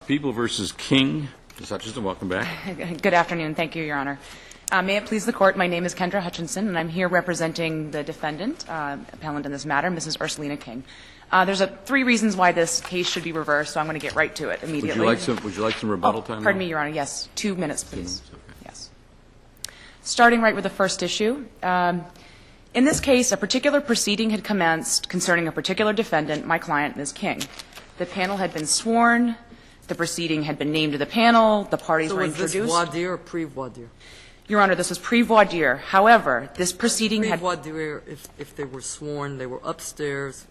People versus King. Ms. Hutchinson, welcome back. Good afternoon. Thank you, Your Honor. May it please the Court, my name is Kendra Hutchinson, and I'm here representing the defendant, appellant in this matter, Mrs. Urselina King. There's three reasons why this case should be reversed, so I'm going to get right to it immediately. Would you like some rebuttal time? Pardon me, Your Honor. Yes. 2 minutes, please. 2 minutes, okay. Yes. Starting right with the first issue. In this case, a particular proceeding had commenced concerning a particular defendant, my client, Ms. King. The panel had been sworn. The proceeding had been named to the panel. The parties were introduced. So was this voir dire or pre-voir dire? Your Honor, this was pre-voir dire. However, this proceeding had... Pre-voir dire, if they were sworn, they were upstairs.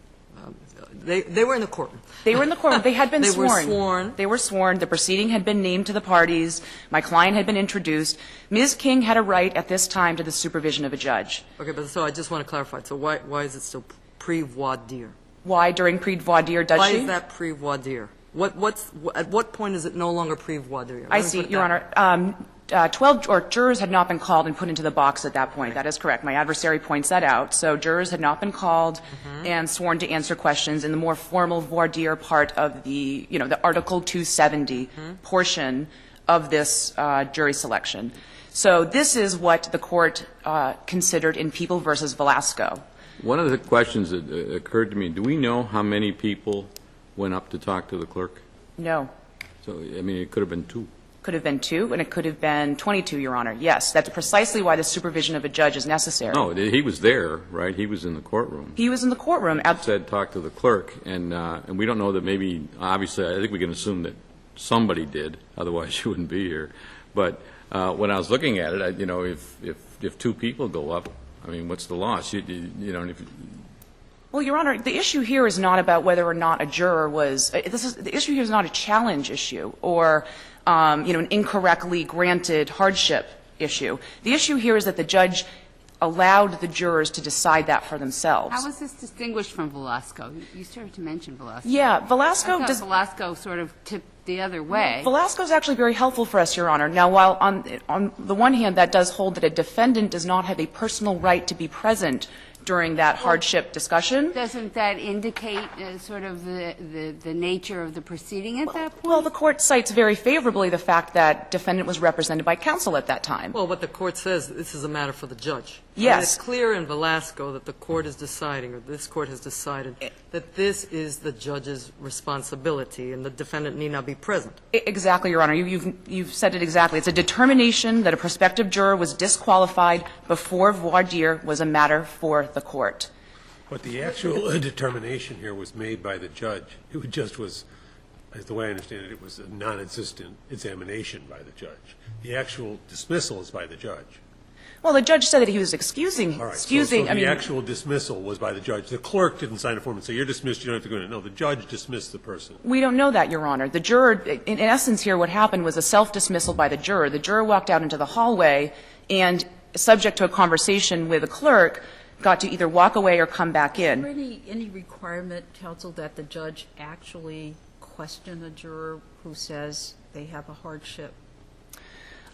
They were in the courtroom. They were in the courtroom. They had been sworn. They were sworn. They were sworn. The proceeding had been named to the parties. My client had been introduced. Ms. King had a right at this time to the supervision of a judge. Okay, but so I just want to clarify. So why is it still pre-voir dire? Why during pre-voir dire does she? Why is that pre-voir dire? At what point is it no longer pre-voir dire? I see, Your Honor. 12 jurors had not been called and put into the box at that point. That is correct. My adversary points that out. So jurors had not been called and sworn to answer questions in the more formal voir dire part of the, the Article 270 portion of this jury selection. So this is what the Court considered in People v. Velasco. One of the questions that occurred to me, do we know how many people went up to talk to the clerk? No. So, I mean, it could have been 2. Could have been 2, and it could have been 22, Your Honor. Yes, that's precisely why the supervision of a judge is necessary. No, he was there, right? He was in the courtroom. He was in the courtroom. Said talk to the clerk, and we don't know that maybe, obviously, I think we can assume that somebody did, otherwise she wouldn't be here. But when I was looking at it, if 2 people go up, I mean, what's the loss? Well, Your Honor, the issue here is not about whether or not a juror was the issue here is not a challenge issue or an incorrectly granted hardship issue. The issue here is that the judge allowed the jurors to decide that for themselves. How is this distinguished from Velasco? You started to mention Velasco. Yeah, Velasco does. Velasco sort of tipped the other way. Velasco is actually very helpful for us, Your Honor. Now, while on the one hand that does hold that a defendant does not have a personal right to be present during that hardship discussion. Doesn't that indicate sort of the nature of the proceeding at that point? Well, the Court cites very favorably the fact that defendant was represented by counsel at that time. Well, what the Court says, this is a matter for the judge. Yes. And it's clear in Velasco that the Court is deciding, or this Court has decided, that this is the judge's responsibility and the defendant need not be present. Exactly, Your Honor. You've said it exactly. It's a determination that a prospective juror was disqualified before voir dire was a matter for the Court. But the actual determination here was made by the judge. It just was, as the way I understand it, it was a non-existent examination by the judge. The actual dismissal is by the judge. Well, the judge said that he was excusing. All right. So the actual dismissal was by the judge. The clerk didn't sign a form and say, you're dismissed, you don't have to go in. No, the judge dismissed the person. We don't know that, Your Honor. The juror, in essence here, what happened was a self-dismissal by the juror. The juror walked out into the hallway and, subject to a conversation with the clerk, got to either walk away or come back in. Is there any requirement, counsel, that the judge actually question a juror who says they have a hardship?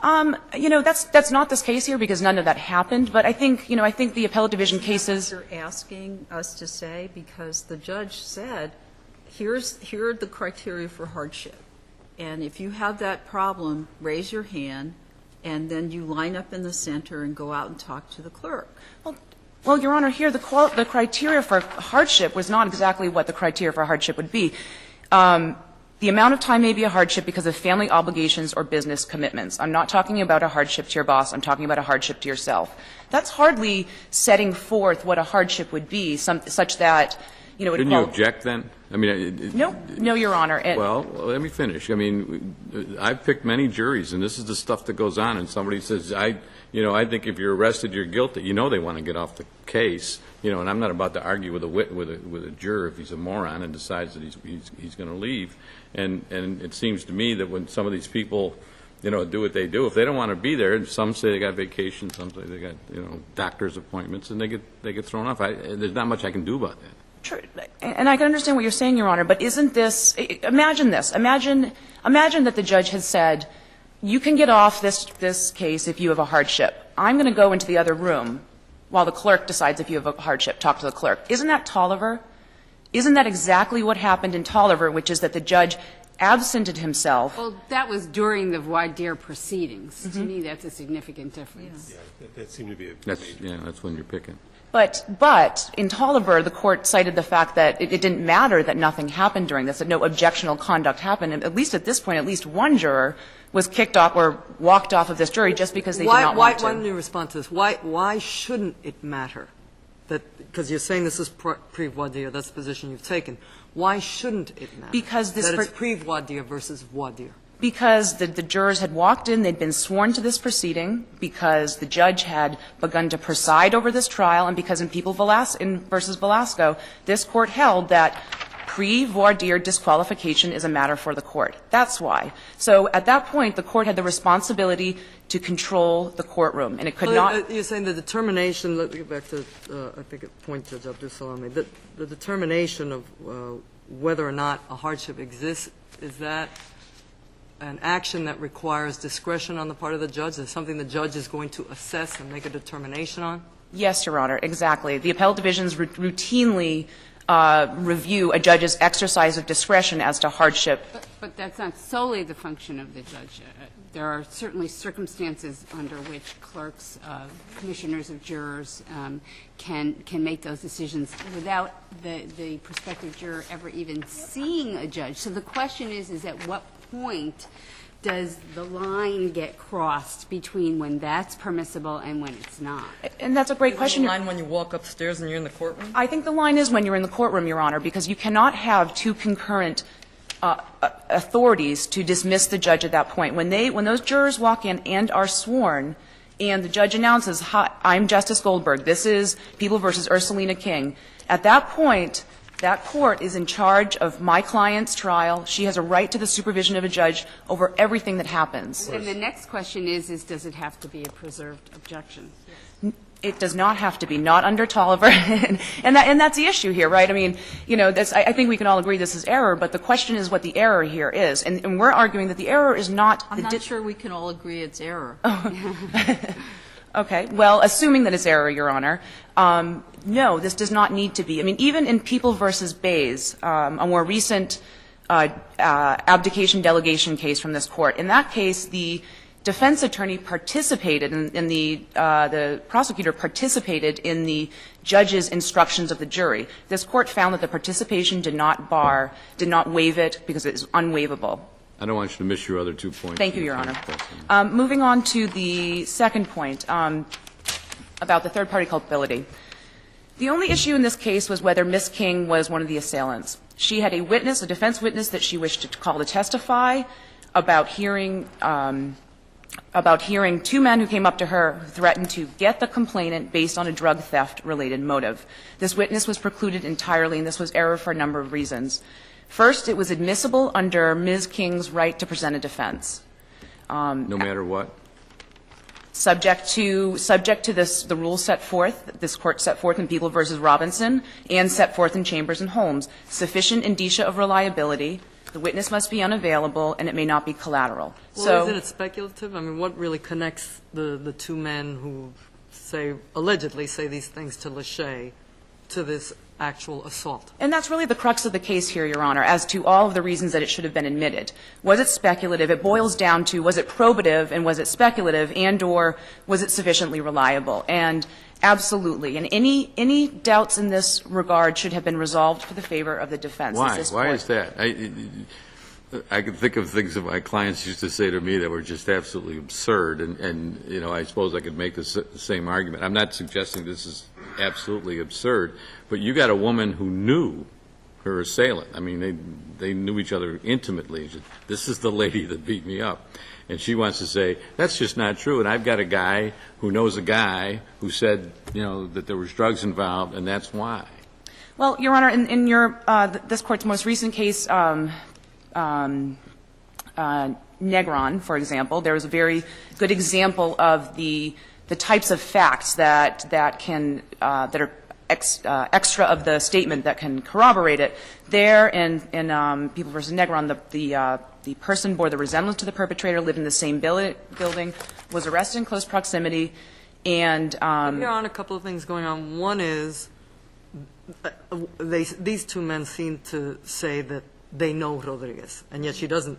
That's not this case here because none of that happened. But I think the appellate division cases. You're asking us to say because the judge said, here are the criteria for hardship. And if you have that problem, raise your hand, and then you line up in the center and go out and talk to the clerk. Well, Your Honor, here the criteria for hardship was not exactly what the criteria for hardship would be. The amount of time may be a hardship because of family obligations or business commitments. I'm not talking about a hardship to your boss. I'm talking about a hardship to yourself. That's hardly setting forth what a hardship would be, such that, it would Didn't you object then? I mean, No, Your Honor. Well, let me finish. I mean, I've picked many juries, and this is the stuff that goes on, and somebody says, I think if you're arrested, you're guilty. They want to get off the case. And I'm not about to argue with a juror if he's a moron and decides that he's going to leave. And it seems to me that when some of these people, do what they do, if they don't want to be there, and some say they got vacation, some say they got, doctor's appointments, and they get thrown off. There's not much I can do about that. True. And I can understand what you're saying, Your Honor, but isn't this – imagine this. Imagine that the judge has said, you can get off this case if you have a hardship. I'm going to go into the other room while the clerk decides if you have a hardship. Talk to the clerk. Isn't that Tolliver? Isn't that exactly what happened in Tolliver, which is that the judge absented himself. Well, that was during the voir dire proceedings. To me, that's a significant difference. Yeah, that seemed to be a That's when you're picking. But in Tolliver, the court cited the fact that it didn't matter that nothing happened during this, that no objectionable conduct happened. And at least at this point, at least one juror was kicked off or walked off of this jury just because they did not want to. Why don't you respond to this? Why shouldn't it matter? Because you're saying this is pre-voir dire, that's the position you've taken. Why shouldn't it matter? Because this that it's pre-voir dire versus voir dire. Because the jurors had walked in, they'd been sworn to this proceeding, because the judge had begun to preside over this trial, and because in People versus Velasco, this court held that pre-voir dire disqualification is a matter for the court. That's why. So at that point, the court had the responsibility to control the courtroom, and it could not. You're saying the determination, let me get back to, I think, a point Judge Abdul-Salami, the determination of whether or not a hardship exists, is that an action that requires discretion on the part of the judge? Is it something the judge is going to assess and make a determination on? Yes, Your Honor, exactly. The appellate divisions routinely review a judge's exercise of discretion as to hardship. But that's not solely the function of the judge. There are certainly circumstances under which clerks, commissioners of jurors can make those decisions without the prospective juror ever even seeing a judge. So the question is at what point does the line get crossed between when that's permissible and when it's not? And that's a great question. Is the line when you walk upstairs and you're in the courtroom? I think the line is when you're in the courtroom, Your Honor, because you cannot have two concurrent authorities to dismiss the judge at that point. When those jurors walk in and are sworn, and the judge announces, "Hi, I'm Justice Goldberg. This is People versus Urselina King." At that point, that court is in charge of my client's trial. She has a right to the supervision of a judge over everything that happens. And the next question is does it have to be a preserved objection? It does not have to be, not under Tolliver. and that's the issue here, right? I mean, you know, I think we can all agree this is error, but the question is what the error here is. And we're arguing that the error is not I'm not sure we can all agree it's error. Okay. Well, assuming that it's error, Your Honor, no, this does not need to be. I mean, even in People versus Bays, a more recent abdication delegation case from this court, in that case, the defense attorney participated and the prosecutor participated in the judge's instructions of the jury. This court found that the participation did not waive it because it is unwaivable. I don't want you to miss your other 2 points. Thank you, Your Honor. Moving on to the second point about the third-party culpability. The only issue in this case was whether Ms. King was one of the assailants. She had a witness, a defense witness, that she wished to call to testify about hearing two men who came up to her who threatened to get the complainant based on a drug theft-related motive. This witness was precluded entirely, and this was error for a number of reasons. First, it was admissible under Ms. King's right to present a defense. No matter what? Subject to the rules set forth, this court set forth in People versus Robinson and set forth in Chambers and Holmes. Sufficient indicia of reliability, the witness must be unavailable, and it may not be collateral. Well, isn't it speculative? I mean, what really connects the two men who allegedly say these things to Lachey to this actual assault? And that's really the crux of the case here, Your Honor, as to all of the reasons that it should have been admitted. Was it speculative? It boils down to, was it probative and was it speculative, and or was it sufficiently reliable? And absolutely. And any doubts in this regard should have been resolved for the favor of the defense. Why? Why is that? I can think of things that my clients used to say to me that were just absolutely absurd, and you know, I suppose I could make the same argument. I'm not suggesting this is absolutely absurd, but you got a woman who knew her assailant. I mean, they knew each other intimately. This is the lady that beat me up. And she wants to say, that's just not true. And I've got a guy who knows a guy who said, you know, that there was drugs involved, and that's why. Well, Your Honor, in your this Court's most recent case, Negron, for example, there was a very good example of the types of facts that are extra of the statement that can corroborate it. There in People v. Negron, the person bore the resemblance to the perpetrator, lived in the same building, was arrested in close proximity, and Here are a couple of things going on. One is these two men seem to say that they know Rodriguez, and yet she doesn't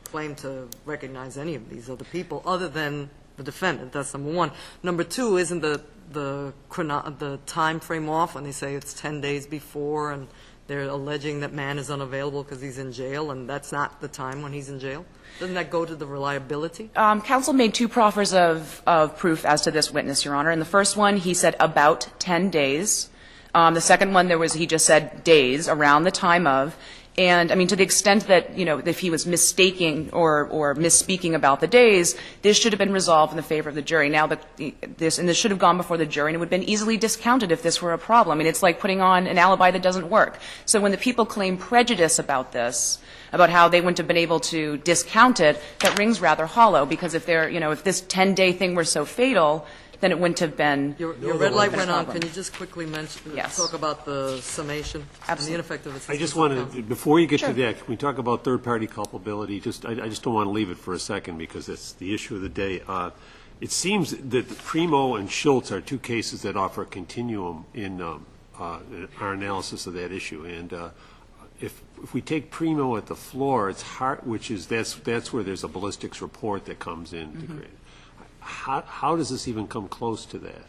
claim to recognize any of these other people other than the defendant. That's number one. Number two, isn't the time frame off when they say it's 10 days before and they're alleging that man is unavailable because he's in jail, and that's not the time when he's in jail? Doesn't that go to the reliability? Counsel made two proffers of proof as to this witness, Your Honor. In the first one, he said about 10 days. The second one, he just said days, around the time of. And, I mean, to the extent that, you know, if he was mistaking or misspeaking about the days, this should have been resolved in the favor of the jury. Now, this should have gone before the jury, and it would have been easily discounted if this were a problem. I mean, it's like putting on an alibi that doesn't work. So when the people claim prejudice about this, about how they wouldn't have been able to discount it, that rings rather hollow, because if they're, you know, if this 10-day thing were so fatal, then it wouldn't have been. Your red light went on. Can you just quickly talk about the summation? Absolutely. And the ineffective assistance? I just wanted to, before you get to that, can we talk about third-party culpability? I just don't want to leave it for a second because it's the issue of the day. It seems that Primo and Schultz are two cases that offer a continuum in our analysis of that issue. And if we take Primo at the floor, it's hard, that's where there's a ballistics report that comes in to create. How does this even come close to that?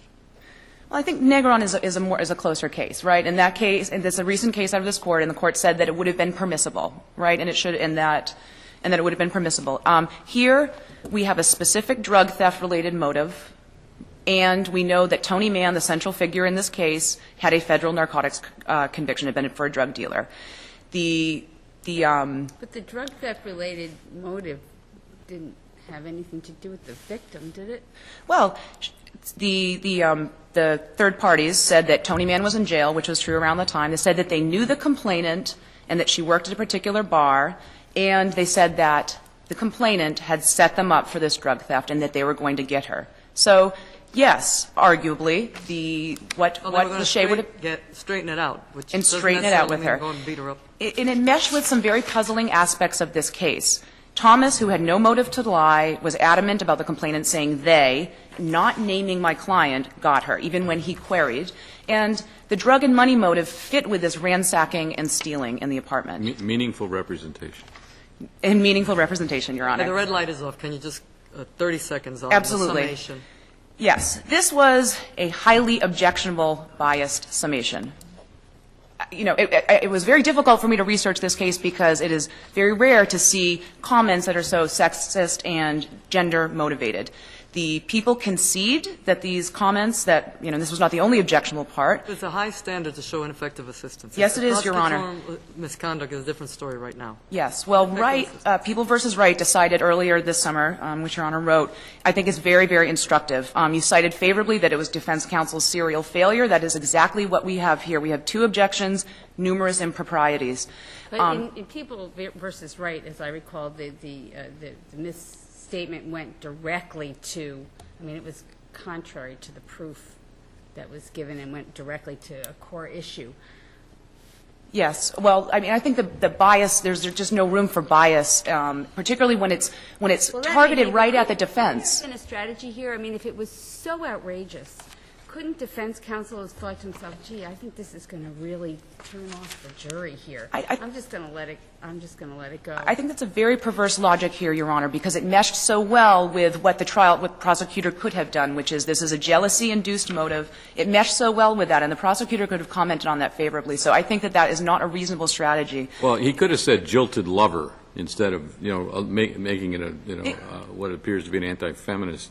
Well, I think Negron is a closer case, right? In that case, and it's a recent case out of this court, and the court said that it would have been permissible, right? And that it would have been permissible. Here, we have a specific drug theft-related motive, and we know that Tony Mann, the central figure in this case, had a federal narcotics conviction, had been for a drug dealer. But the drug theft-related motive didn't have anything to do with the victim, did it? Well, the third parties said that Tony Mann was in jail, which was true around the time. They said that they knew the complainant and that she worked at a particular bar, and they said that the complainant had set them up for this drug theft and that they were going to get her. So, yes, arguably, what Lachey would have straighten it out, which and straighten it out with her. Go and beat her up. And it meshed with some very puzzling aspects of this case. Thomas, who had no motive to lie, was adamant about the complainant saying they, not naming my client, got her, even when he queried. And the drug and money motive fit with this ransacking and stealing in the apartment. Meaningful representation. And meaningful representation, Your Honor. The red light is off. Can you just 30 seconds on Absolutely. the summation? Yes. This was a highly objectionable, biased summation. You know, it was very difficult for me to research this case because it is very rare to see comments that are so sexist and gender motivated. The people concede that these comments that, you know, this was not the only objectionable part. It's a high standard to show ineffective assistance. Yes, it is, Your Honor. Misconduct is a different story right now. Yes. Well, Wright, People v. Wright decided earlier this summer, which Your Honor wrote, I think is very, very instructive. You cited favorably that it was defense counsel's serial failure. That is exactly what we have here. We have two objections, numerous improprieties. But in People v. Wright, as I recall, the misstatement went directly to, I mean, it was contrary to the proof that was given and went directly to a core issue. Yes. Well, I mean, I think the bias, there's just no room for bias, particularly when it's targeted right at the defense. In a strategy here, I mean, if it was so outrageous, couldn't defense counsel have thought to himself, gee, I think this is going to really turn off the jury here. I'm just going to let it go. I think that's a very perverse logic here, Your Honor, because it meshed so well with what the prosecutor could have done, which is this is a jealousy-induced motive. It meshed so well with that, and the prosecutor could have commented on that favorably. So I think that is not a reasonable strategy. Well, he could have said jilted lover instead of, you know, making it a, you know, what appears to be an anti-feminist.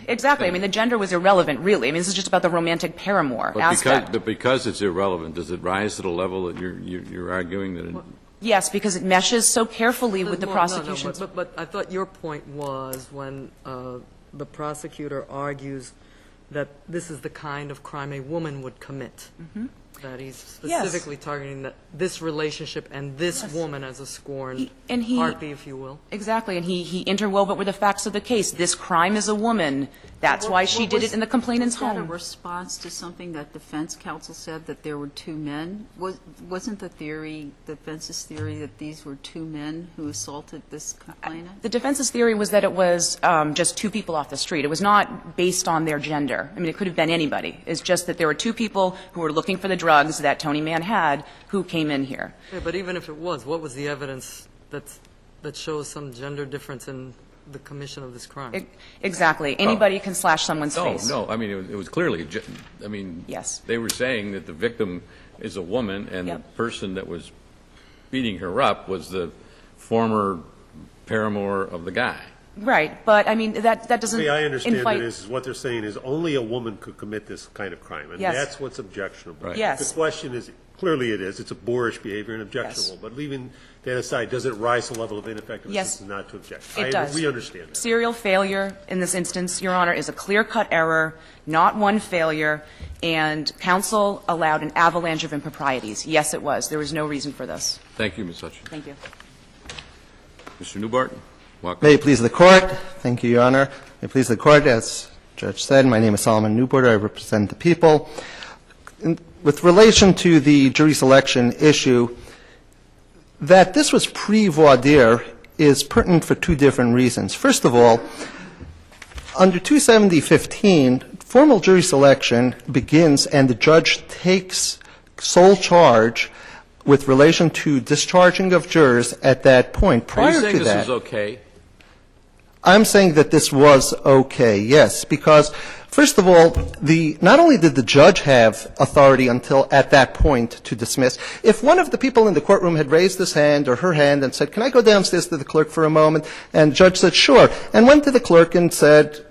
Exactly. I mean, the gender was irrelevant, really. I mean, this is just about the romantic paramour aspect. But because it's irrelevant, does it rise to the level that you're arguing that it? Yes, because it meshes so carefully with the prosecution's. No, but I thought your point was when the prosecutor argues that this is the kind of crime a woman would commit. Mm-hmm. That he's specifically targeting this relationship and this woman as a scorned harpy, if you will. Exactly, and he interwove it with the facts of the case. This crime is a woman. That's why she did it in the complainant's home. Was that a response to something that defense counsel said, that there were two men? Wasn't the defense's theory that these were two men who assaulted this complainant? The defense's theory was that it was just two people off the street. It was not based on their gender. I mean, it could have been anybody. It's just that there were two people who were looking for the drugs that Tony Mann had who came in here. Yeah, but even if it was, what was the evidence that shows some gender difference in the commission of this crime? Exactly. Anybody can slash someone's face. No, I mean, it was clearly, I mean, Yes. they were saying that the victim is a woman, and the person that was beating her up was the former paramour of the guy. Right, but I mean, that doesn't The way I understand invite- it is what they're saying is only a woman could commit this kind of crime, and Yes. that's what's objectionable. Right. Yes. The question is, clearly it is, it's a boorish behavior and objectionable, but leaving that aside, does it rise to the level of ineffectiveness Yes. not to object? It does. We understand that. Serial failure in this instance, Your Honor, is a clear-cut error, not one failure, and counsel allowed an avalanche of improprieties. Yes, it was. There was no reason for this. Thank you, Ms. Hutchins. Thank you. Mr. Newbarton, welcome. May it please the Court. Thank you, Your Honor. May it please the Court, as Judge said, my name is Solomon Newport. I represent the people. With relation to the jury selection issue, that this was pre-voir dire is pertinent for two different reasons. First of all, under 270-15, formal jury selection begins and the judge takes sole charge with relation to discharging of jurors at that point. Are Prior you saying to this that, was okay? I'm saying that this was okay, yes, because, first of all, not only did the judge have authority until at that point to dismiss, if one of the people in the courtroom had raised his hand or her hand and said, can I go downstairs to the clerk for a moment, and the judge said, sure, and went to the clerk and said,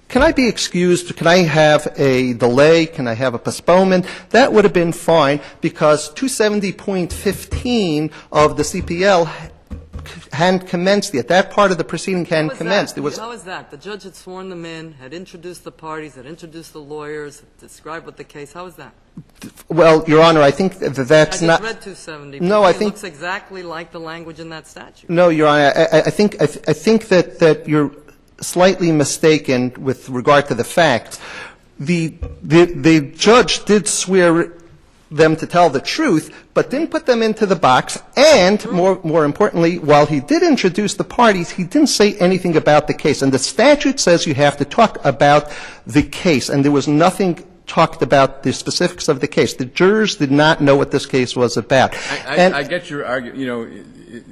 can I be excused, can I have a delay, can I have a postponement, that would have been fine, because 270.15 of the CPL hadn't commenced yet. That part of the proceeding hadn't commenced. How is that? The judge had sworn them in, had introduced the parties, had introduced the lawyers, described what the case. How is that? Well, Your Honor, I think that that's not. I just read 270. No, I It think. looks exactly like the language in that statute. No, Your Honor, I think that you're slightly mistaken with regard to the facts. The judge did swear them to tell the truth, but didn't put them into the box, and more importantly, while he did introduce the parties, he didn't say anything about the case. And the statute says you have to talk about the case, and there was nothing talked about the specifics of the case. The jurors did not know what this case was about. I get your argument. You know,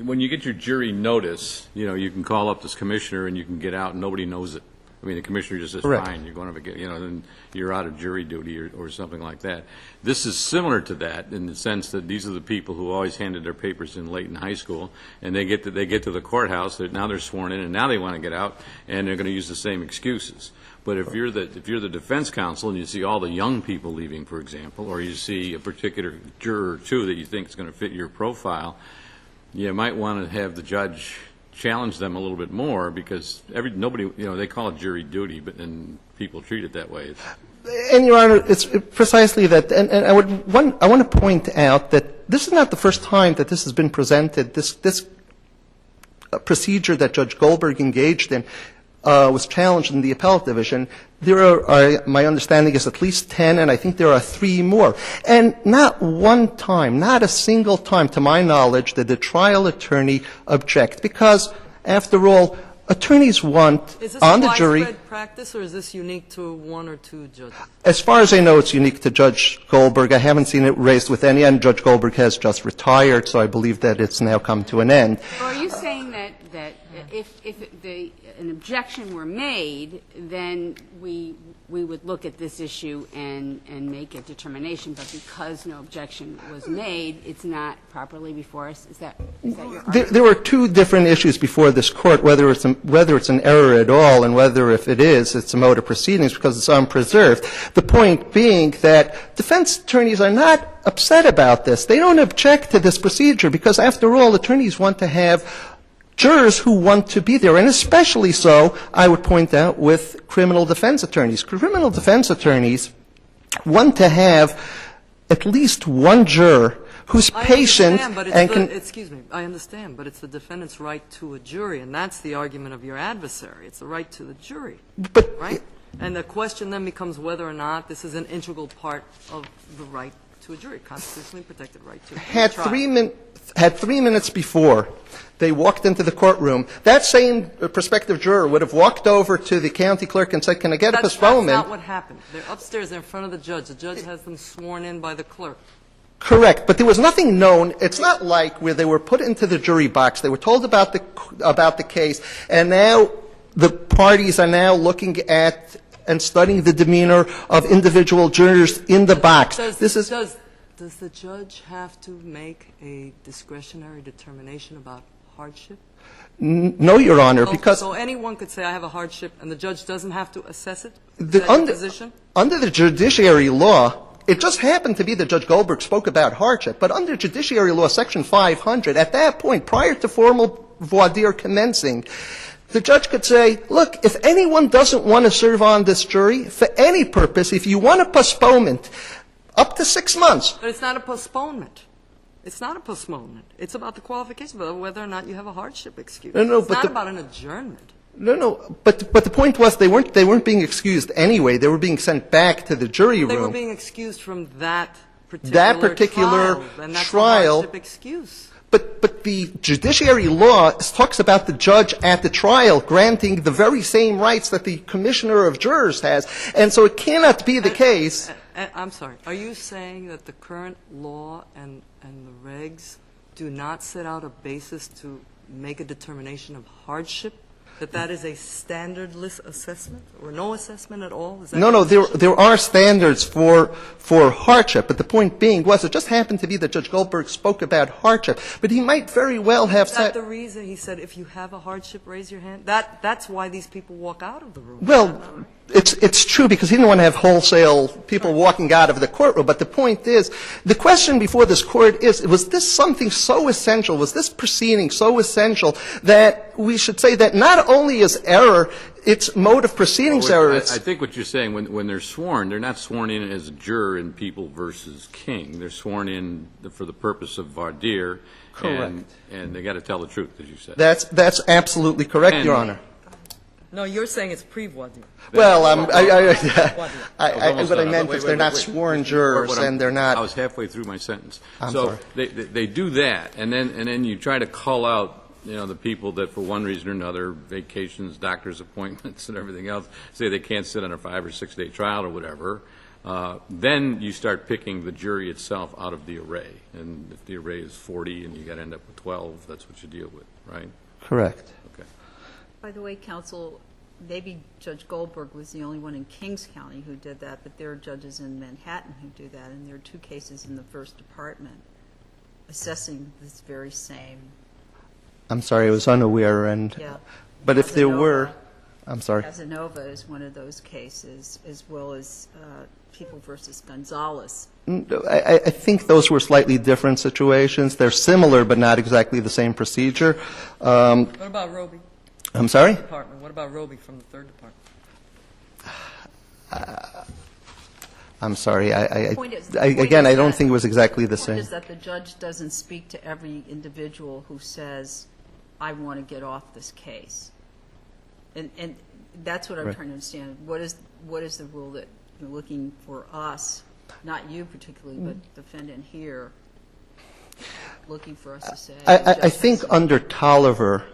when you get your jury notice, you know, you can call up this commissioner and you can get out and nobody knows it. I mean, the commissioner just says, Correct. fine, you're going to get, you know, then you're out of jury duty or something like that. This is similar to that in the sense that these are the people who always handed their papers in late in high school, and they get to the courthouse, now they're sworn in, and now they want to get out, and they're going to use the same excuses. But if you're the defense counsel and you see all the young people leaving, for example, or you see a particular juror or two that you think is going to fit your profile, you might want to have the judge challenge them a little bit more, because nobody, you know, they call it jury duty, but and people treat it that way. And, Your Honor, it's precisely that. And I want to point out that this is not the first time that this has been presented. This procedure that Judge Goldberg engaged in was challenged in the appellate division. There are, my understanding is at least 10, and I think there are 3 more. And not one time, not a single time, to my knowledge, did the trial attorney object. Because, after all, attorneys want on the jury. Is this a widespread practice, or is this unique to 1 or 2 judges? As far as I know, it's unique to Judge Goldberg. I haven't seen it raised with any, and Judge Goldberg has just retired, so I believe that it's now come to an end. Well, are you saying that if an objection were made, then we would look at this issue and make a determination, but because no objection was made, it's not properly before us? Is that your argument? There were 2 different issues before this Court, whether it's an error at all and whether, if it is, it's a mode of proceedings because it's unpreserved. The point being that defense attorneys are not upset about this. They don't object to this procedure because, after all, attorneys want to have jurors who want to be there, and especially so, I would point out, with criminal defense attorneys. Criminal defense attorneys want to have at least one juror who's patient and can. Excuse me. I understand, but it's the defendant's right to a jury, and that's the argument of your adversary. It's the right to the jury, But right? And the question then becomes whether or not this is an integral part of the right to a jury, constitutionally protected right to a Had trial. 3 minutes before they walked into the courtroom, that same prospective juror would have walked over to the county clerk and said, can I get a postponement? That's not what happened. They're upstairs in front of the judge. The judge has them sworn in by the clerk. Correct, but there was nothing known. It's not like where they were put into the jury box. They were told about the case, and now the parties are now looking at and studying the demeanor of individual jurors in the box. Does the judge have to make a discretionary determination about hardship? No, Your Honor, because So anyone could say, I have a hardship, and the judge doesn't have to assess it? Is The- that your position? under the judiciary law, it just happened to be that Judge Goldberg spoke about hardship, but under judiciary law, Section 500, at that point, prior to formal voir dire commencing, the judge could say, look, if anyone doesn't want to serve on this jury, for any purpose, if you want a postponement, up to 6 months. But it's not a postponement. It's not a postponement. It's about the qualification, about whether or not you have a hardship excuse. No, it's but not the- about an adjournment. No, but the point was they weren't being excused anyway. They were being sent back to the jury room. They were being excused from that particular trial, and that's a trial. hardship excuse. But the judiciary law talks about the judge at the trial granting the very same rights that the commissioner of jurors has, and so it cannot be the case. I'm sorry. Are you saying that the current law and the regs do not set out a basis to make a determination of hardship? That is a standardless assessment or no assessment at all? Is that No, there are standards for hardship, but the point being was it just happened to be that Judge Goldberg spoke about hardship, but he might very well have Is that said. the reason he said, if you have a hardship, raise your hand? That's why these people walk out of the room. Well, it's true because he didn't want to have wholesale people walking out of the courtroom. But the point is, the question before this court is, was this something so essential, was this proceeding so essential that we should say that not only is error, it's mode of proceedings error. I think what you're saying, when they're sworn, they're not sworn in as a juror in People versus King. They're sworn in for the purpose of voir dire. Correct. And they got to tell the truth, as you said. That's absolutely correct, And- Your Honor. No, you're saying it's pre-voir dire. Well, almost what I done. meant Wait, is wait, they're not wait. sworn jurors, What I'm- and they're I not. was halfway through my sentence. I'm so sorry. they do that, and then you try to call out, the people that for one reason or another, vacations, doctor's appointments, and everything else, say they can't sit on a 5 or 6 day trial or whatever. Then you start picking the jury itself out of the array, and if the array is 40 and you got to end up with 12, that's what you deal with, right? Correct. Okay. By the way, counsel, maybe Judge Goldberg was the only one in Kings County who did that, but there are judges in Manhattan who do that, and there are 2 cases in the First Department assessing this very same. I'm sorry, I was unaware, Yeah. but if there Casanova. were, I'm sorry. Casanova is one of those cases, as well as People versus Gonzalez. I think those were slightly different situations. They're similar, but not exactly the same procedure. What about Roby I'm sorry? Department? What about Roby from the Third Department? I'm sorry. Point is- Again, I don't that- think it was exactly the The point same. is that the judge doesn't speak to every individual who says, I want to get off this case. And that's what I'm Right. trying to understand. What is the rule that you're looking for us, not you particularly, but defendant here, looking for us to say? I think under Tolliver,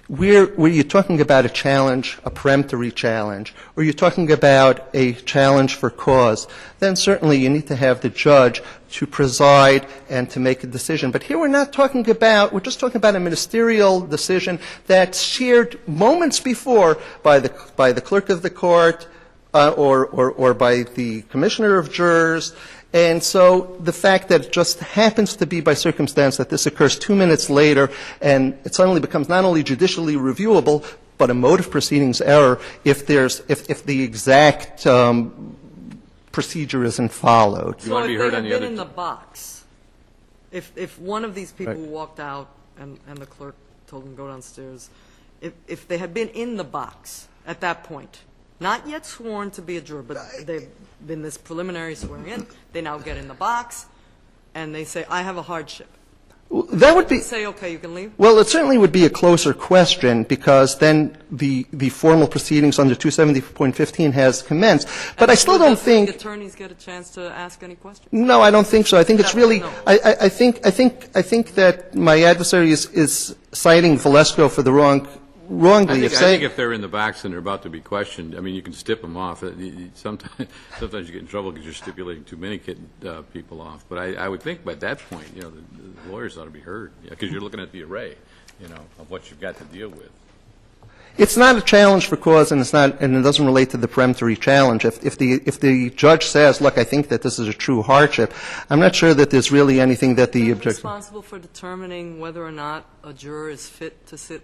where you're talking about a challenge, a peremptory challenge, or you're talking about a challenge for cause, then certainly you need to have the judge to preside and to make a decision. But here we're just talking about a ministerial decision that's shared moments before by the clerk of the court or by the commissioner of jurors. And so the fact that it just happens to be by circumstance that this occurs 2 minutes later and it suddenly becomes not only judicially reviewable, but a mode of proceedings error if the exact procedure isn't followed. You want to be heard on the So if they had other been in the box, if one of these people Right. walked out and the clerk told them to go downstairs, if they had been in the box at that point, not yet sworn to be a juror, but they've been this preliminary swearing in, they now get in the box, and they say, I have a hardship. That would be, Say, okay, you can leave? well, it certainly would be a closer question, because then the formal proceedings under 270.15 has commenced. But I still don't think. The attorneys get a chance to ask any questions? No, I don't think so. I think it's really, No. I think that my adversary is citing Valesco for the wrongly. I think if they're in the box and they're about to be questioned, I mean, you can stip them off. Sometimes you get in trouble because you're stipulating too many people off. But I would think by that point, the lawyers ought to be heard, because you're looking at the array, of what you've got to deal with. It's not a challenge for cause, and it doesn't relate to the peremptory challenge. If the judge says, look, I think that this is a true hardship, I'm not sure that there's really anything that the Are objection. responsible for determining whether or not a juror is fit to sit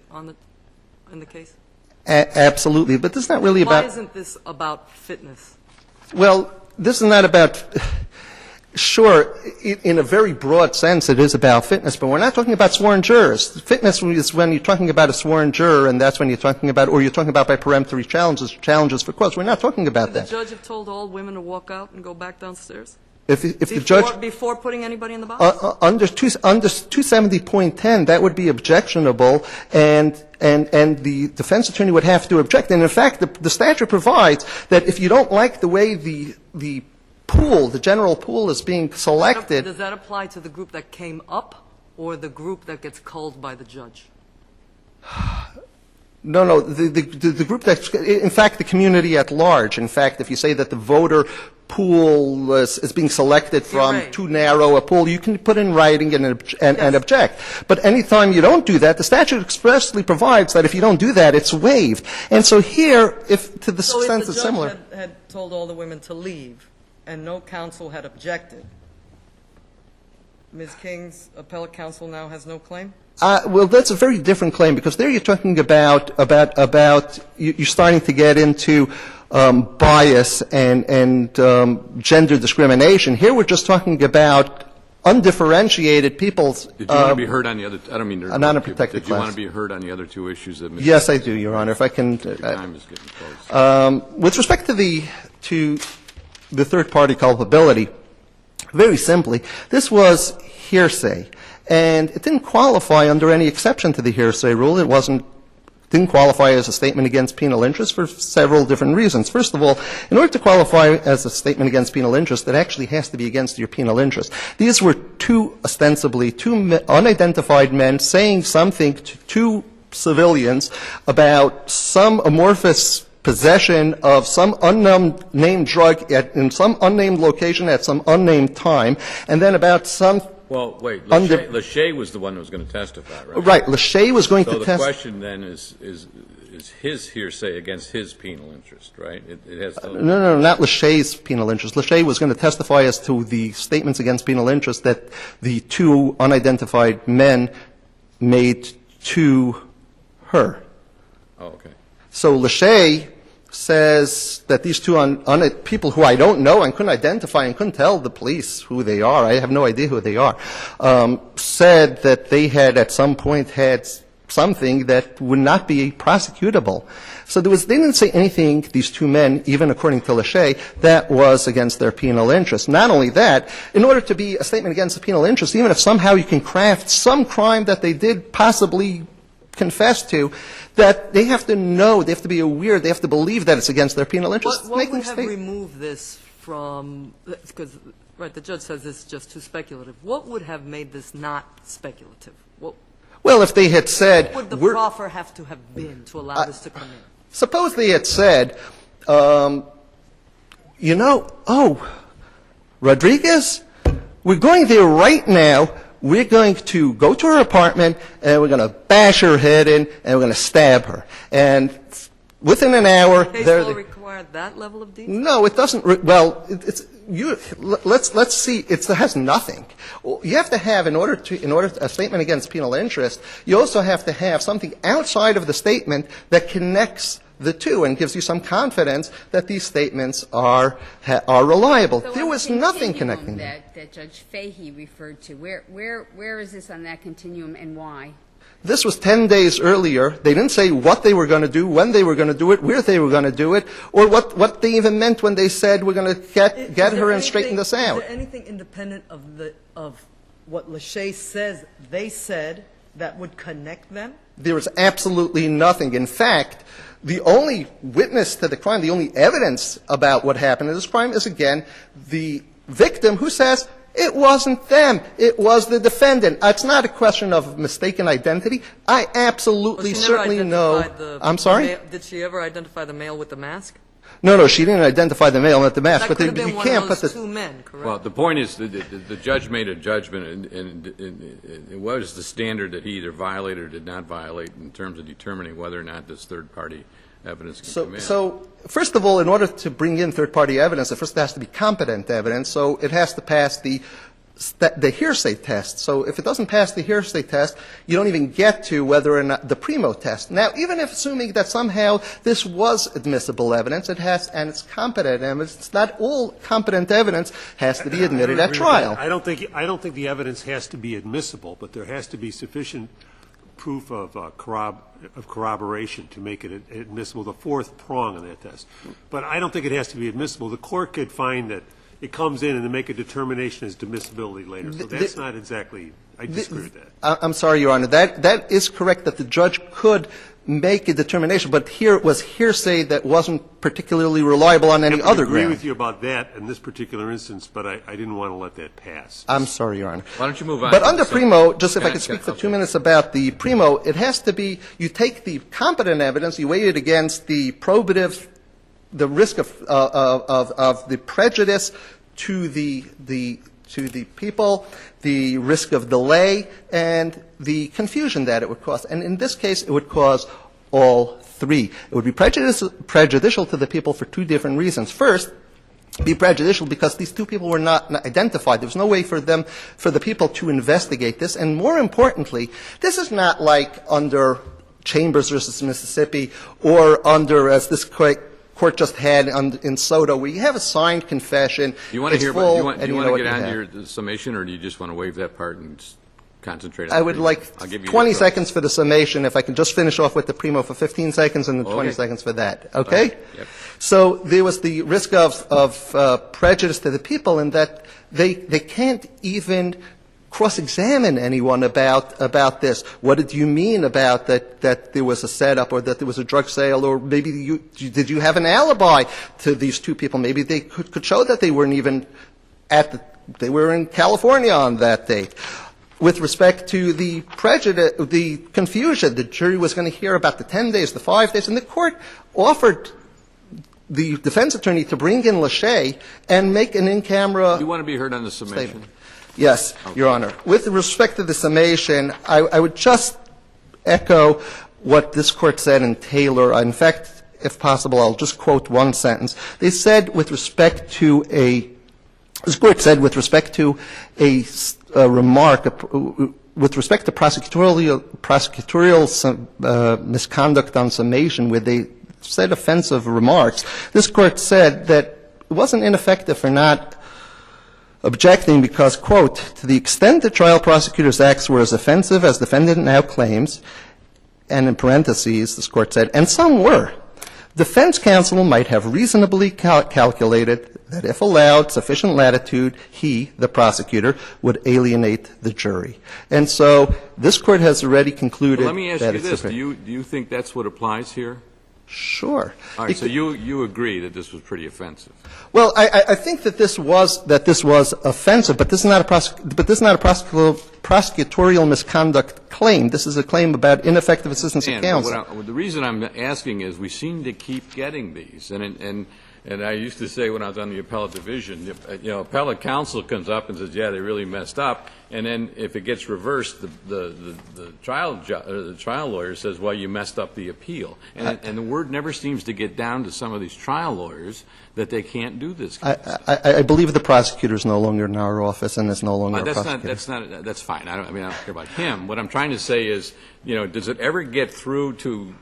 in the case? Absolutely, but this is not really about. Why isn't this about fitness? Well, this is not about. Sure, in a very broad sense, it is about fitness, but we're not talking about sworn jurors. Fitness is when you're talking about a sworn juror, and that's when you're talking about, or you're talking about by peremptory challenges for cause. We're not talking about Did that. the judge have told all women to walk out and go back downstairs? If the judge Before putting anybody in the box? under 270.10, that would be objectionable, and the defense attorney would have to object. And in fact, the statute provides that if you don't like the way the general pool is being selected. Does that apply to the group that came up or the group that gets culled by the judge? No, the group that's, in fact, the community at large. In fact, if you say that the voter pool is being selected from Right. too narrow a pool, you can put in writing and object. But anytime you don't do that, the statute expressly provides that if you don't do that, it's waived. And so here, if to the sense it's similar. So if the judge had told all the women to leave and no counsel had objected, Ms. King's appellate counsel now has no claim? Well, that's a very different claim, because there you're talking about you're starting to get into bias and gender discrimination. Here we're just talking about undifferentiated people's. Did you want to be heard on the other? I don't mean to not interrupt a you, but protected Did you want class. to be heard on the other two issues that? Ms. Yes, I do, Your Honor. If I can. Your time is getting close. With respect to the third-party culpability, very simply, this was hearsay, and it didn't qualify under any exception to the hearsay rule. It didn't qualify as a statement against penal interest for several different reasons. First of all, in order to qualify as a statement against penal interest, it actually has to be against your penal interest. These were ostensibly two unidentified men saying something to two civilians about some amorphous possession of some unnamed drug in some unnamed location at some unnamed time, and then about some. Well, wait. Lachey was the one who was going to testify, right? Right. Lachey was going to So the testify. question then is his hearsay against his penal interest, right? It has to. No, not Lachey's penal interest. Lachey was going to testify as to the statements against penal interest that the two unidentified men made to her. Oh, okay. So Lachey says that these two people who I don't know and couldn't identify and couldn't tell the police who they are, I have no idea who they are, said that they had at some point had something that would not be prosecutable. So they didn't say anything, these two men, even according to Lachey, that was against their penal interest. Not only that, in order to be a statement against the penal interest, even if somehow you can craft some crime that they did possibly confess to, that they have to know, they have to be aware, they have to believe that it's against their penal interest. What would have removed this from, because, right, the judge says this is just too speculative. What would have made this not speculative? Well, if they had said. What would the proffer have to have been to allow this to come in? Suppose they had said, Rodriguez, we're going there right now. We're going to go to her apartment, and we're going to bash her head in, and we're going to stab her. And within an hour, Case they're. law require that level of detail? No, it doesn't. Let's see. It has nothing. You have to have, in order a statement against penal interest, you also have to have something outside of the statement that connects the two and gives you some confidence that these statements are reliable. So There on was the nothing continuum connecting them. that Judge Fahey referred to, where is this on that continuum and why? This was 10 days earlier. They didn't say what they were going to do, when they were going to do it, where they were going to do it, or what they even meant when they said we're going to get her and straighten this out. Is there anything independent of what Lachey says they said that would connect them? There is absolutely nothing. In fact, the only witness to the crime, the only evidence about what happened in this crime is, again, the victim who says, it wasn't them. It was the defendant. It's not a question of mistaken identity. I absolutely certainly know. I'm sorry? Did she ever identify the male with the mask? No, she didn't identify the male with the mask. That but could have been you one can't of put those the two men, correct? Well, the point is, the judge made a judgment, and it was the standard that he either violated or did not violate in terms of determining whether or not this third-party evidence can come in. So, first of all, in order to bring in third-party evidence, it first has to be competent evidence, so it has to pass the hearsay test. So if it doesn't pass the hearsay test, you don't even get to whether or not the primo test. Now, even if assuming that somehow this was admissible evidence, it has, and it's competent evidence, it's not all competent evidence has to be admitted at trial. I don't think the evidence has to be admissible, but there has to be sufficient proof of corroboration to make it admissible, the fourth prong of that test. But I don't think it has to be admissible. The court could find that it comes in and then make a determination as to admissibility later. So that's not exactly, I disagree with that. I'm sorry, Your Honor. That is correct that the judge could make a determination, but here it was hearsay that wasn't particularly reliable on any other ground. I agree with you about that in this particular instance, but I didn't want to let that pass. I'm sorry, Your Honor. Why don't you move on? But under primo, just if I could speak for 2 minutes about the primo, it has to be, you take the competent evidence, you weigh it against the probative, the risk of the prejudice to the people, the risk of delay, and the confusion that it would cause. And in this case, it would cause all three. It would be prejudicial to the people for two different reasons. First, be prejudicial because these two people were not identified. There was no way for the people to investigate this. And more importantly, this is not like under Chambers versus Mississippi or under, as this court just had in Soto, where you have a signed confession. Do you want to hear about, do you want to get on to your summation, or do you just want to waive that part and just concentrate on I would like 20 seconds for the summation, if I can just finish off with the primo for 15 seconds and then 20 seconds for that. Okay? Yep. So there was the risk of prejudice to the people in that they can't even cross-examine anyone about this. What did you mean about that there was a setup or that there was a drug sale, or maybe did you have an alibi to these two people? Maybe they could show that they weren't even they were in California on that date. With respect to the prejudice, the confusion, the jury was going to hear about the 10 days, the 5 days, and the court offered the defense attorney to bring in Lachey and make an in-camera. Do you want to be heard on the summation? Statement. Yes, Your Honor. With respect to the summation, I would just echo what this Court said in Taylor. In fact, if possible, I'll just quote one sentence. They said with respect to this Court said with respect to a remark, with respect to prosecutorial misconduct on summation, where they said offensive remarks, this Court said that it wasn't ineffective for not objecting because, quote, to the extent the trial prosecutor's acts were as offensive as defendant now claims, and in parentheses, this Court said, and some were, defense counsel might have reasonably calculated that if allowed sufficient latitude, he, the prosecutor, would alienate the jury. And so this Court has already concluded that it's Let me ask you this. Do you think that's what applies here? Sure. All right, so you agree that this was pretty offensive. Well, I think that this was offensive, but this is not a prosecutorial misconduct claim. This is a claim about ineffective assistance of counsel. The reason I'm asking is we seem to keep getting these, and I used to say when I was on the appellate division, appellate counsel comes up and says, yeah, they really messed up, and then if it gets reversed, the trial lawyer says, well, you messed up the appeal, and the word never seems to get down to some of these trial lawyers that they can't do this. I believe the prosecutor is no longer in our office and is no longer a prosecutor. That's fine. I don't care about him. What I'm trying to say is, does it ever get through to?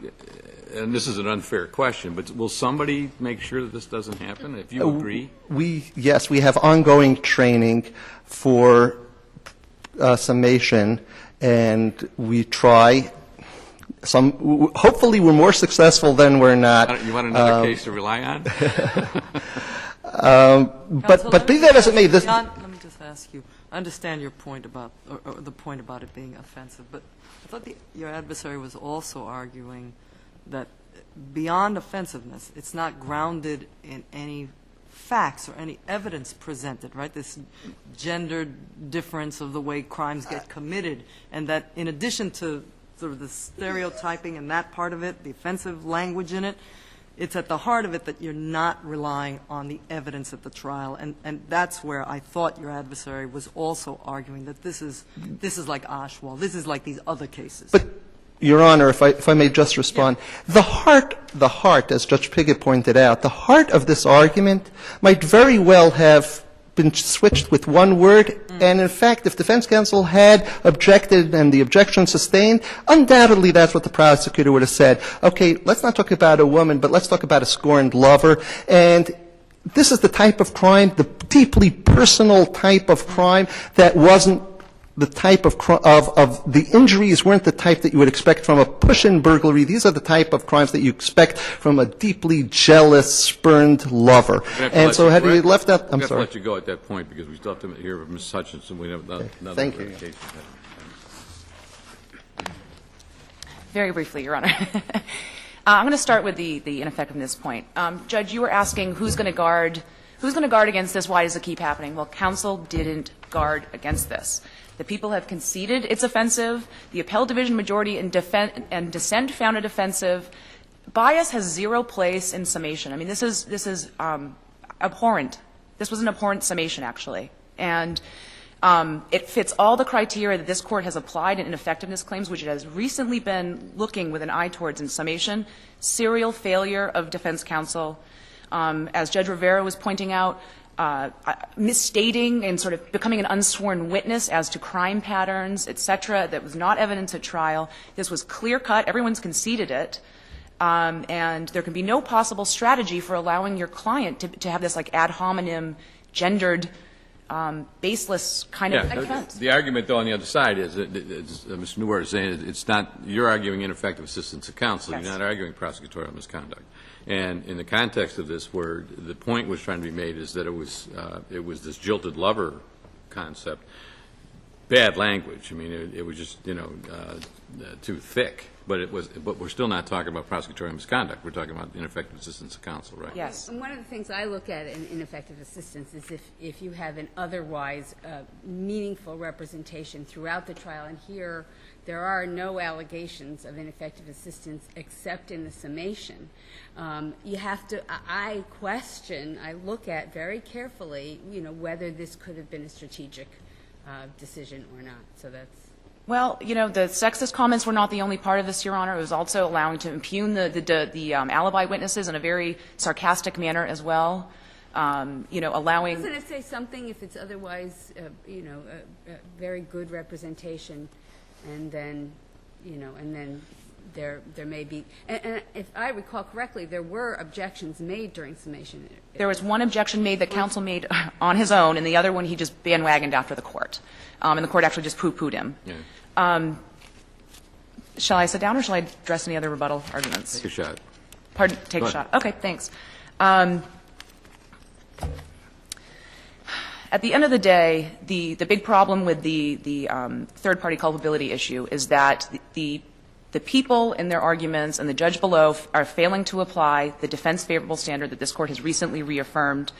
And this is an unfair question, but will somebody make sure that this doesn't happen, if you agree? Yes, we have ongoing training for summation, and we try. Hopefully we're more successful than we're not. You want another case to rely on? But be that as it may, let me just ask you, I understand your point about, or the point about it being offensive, but I thought your adversary was also arguing that beyond offensiveness, it's not grounded in any facts or any evidence presented, right? This gendered difference of the way crimes get committed, and that in addition to sort of the stereotyping and that part of it, the offensive language in it, it's at the heart of it that you're not relying on the evidence at the trial, and that's where I thought your adversary was also arguing that this is like Oswald, this is like these other cases. But, Your Honor, if I may just respond, the heart, as Judge Piggott pointed out, the heart of this argument might very well have been switched with one word, and in fact, if defense counsel had objected and the objection sustained, undoubtedly that's what the prosecutor would have said. Okay, let's not talk about a woman, but let's talk about a scorned lover. And this is the type of crime, the deeply personal type of crime that wasn't the type of the injuries weren't the type that you would expect from a push-in burglary. These are the type of crimes that you expect from a deeply jealous, spurned lover. And so had we left that, I'm sorry. I'm going to let you go at that point because we still have to hear from Ms. Hutchinson. We have another Thank you. case. Very briefly, Your Honor. I'm going to start with the ineffectiveness point. Judge, you were asking who's going to guard against this? Why does it keep happening? Well, counsel didn't guard against this. The people have conceded it's offensive. The appellate division majority and dissent found it offensive. Bias has zero place in summation. I mean, this is abhorrent. This was an abhorrent summation, actually. And it fits all the criteria that this Court has applied in ineffectiveness claims, which it has recently been looking with an eye towards in summation. Serial failure of defense counsel. As Judge Rivera was pointing out, misstating and sort of becoming an unsworn witness as to crime patterns, et cetera, that was not evidence at trial. This was clear-cut. Everyone's conceded it. And there can be no possible strategy for allowing your client to have this, like, ad hominem, gendered, baseless kind of defense. The argument, though, on the other side is, Mr. Newart is saying, it's not, you're arguing ineffective assistance of counsel. Yes. You're not arguing prosecutorial misconduct. And in the context of this, where the point was trying to be made is that it was this jilted lover concept, bad language. I mean, it was just, too thick. But we're still not talking about prosecutorial misconduct. We're talking about ineffective assistance of counsel, right? Yes. And one of the things I look at in ineffective assistance is if you have an otherwise meaningful representation throughout the trial, and here there are no allegations of ineffective assistance except in the summation. You have to, I look at very carefully, whether this could have been a strategic decision or not. So that's. Well, the sexist comments were not the only part of this, Your Honor. It was also allowing to impugn the alibi witnesses in a very sarcastic manner as well. Allowing. Doesn't it say something if it's otherwise, a very good representation, and then, and then there may be, and if I recall correctly, there were objections made during summation. There was one objection made that counsel made on his own, and the other one he just bandwagoned after the court. And the court actually just poo-pooed him. Yeah. Shall I sit down, or shall I address any other rebuttal arguments? Take a shot. Pardon? Take a shot. Okay, thanks. At the end of the day, the big problem with the third-party culpability issue is that the people in their arguments and the judge below are failing to apply the defense-favorable standard that this Court has recently reaffirmed.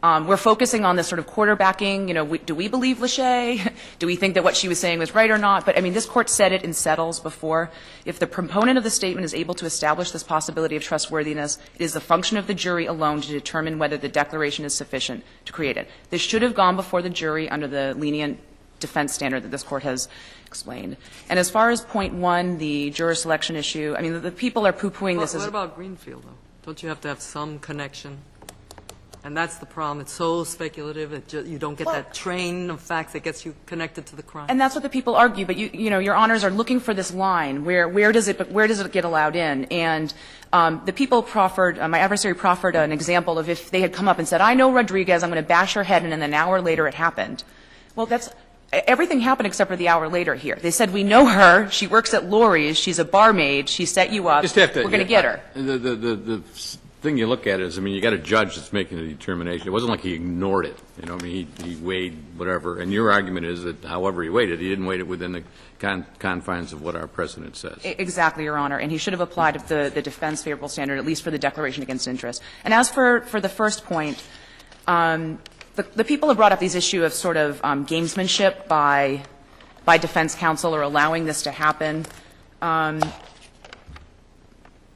We're focusing on this sort of quarterbacking, do we believe Lachey? Do we think that what she was saying was right or not? But, I mean, this Court said it in Settles before. If the proponent of the statement is able to establish this possibility of trustworthiness, it is the function of the jury alone to determine whether the declaration is sufficient to create it. This should have gone before the jury under the lenient defense standard that this Court has explained. And as far as point one, the juror selection issue, I mean, the people are poo-pooing this as. What about Greenfield, though? Don't you have to have some connection? And that's the problem. It's so speculative that you don't get that train of facts that gets you connected to the crime. And that's what the people argue. But your honors are looking for this line. Where does it get allowed in? And the people proffered, my adversary proffered an example of if they had come up and said, I know Rodriguez, I'm going to bash her head, and then an hour later it happened. Well, everything happened except for the hour later here. They said, we know her. She works at Lori's. She's a barmaid. She set you up. We're going to get her. thing you look at is, I mean, you got a judge that's making a determination. It wasn't like he ignored it, you know, I mean, he weighed whatever, and your argument is that however he weighed it, he didn't weigh it within the confines of what our precedent says. Exactly, Your Honor, and he should have applied the defense favorable standard, at least for the declaration against interest. And as for the first point, the people have brought up these issue of sort of gamesmanship by defense counsel or allowing this to happen.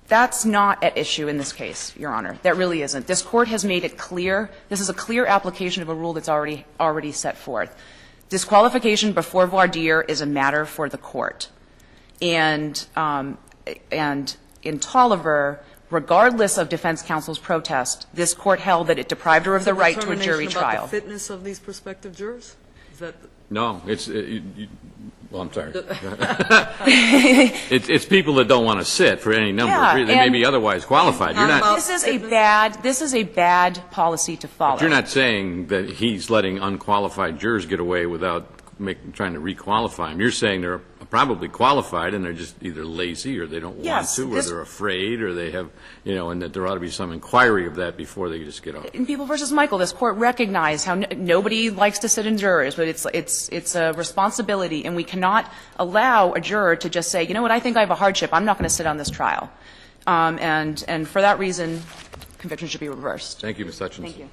That's not at issue in this case, Your Honor. That really isn't. This Court has made it clear. This is a clear application of a rule that's already set forth. Disqualification before voir dire is a matter for the Court. And in Tolliver, regardless of defense counsel's protest, this Court held that it deprived her of the right to a jury trial. About the fitness of these prospective jurors? Is that No, well, I'm sorry. It's people that don't want to sit for any number. Yeah, They may be otherwise qualified. You're not. This is a bad policy to follow. But you're not saying that he's letting unqualified jurors get away without trying to requalify them. You're saying they're probably qualified and they're just either lazy or they don't want to, or they're afraid, or they have, you know, and that there ought to be some inquiry of that before they just get off. In People v. Michael, this Court recognized how nobody likes to sit in jurors, but it's a responsibility, and we cannot allow a juror to just say, you know what, I think I have a hardship, I'm not going to sit on this trial. And for that reason, conviction should be reversed. Thank you, Ms. Hutchinson. Thank you.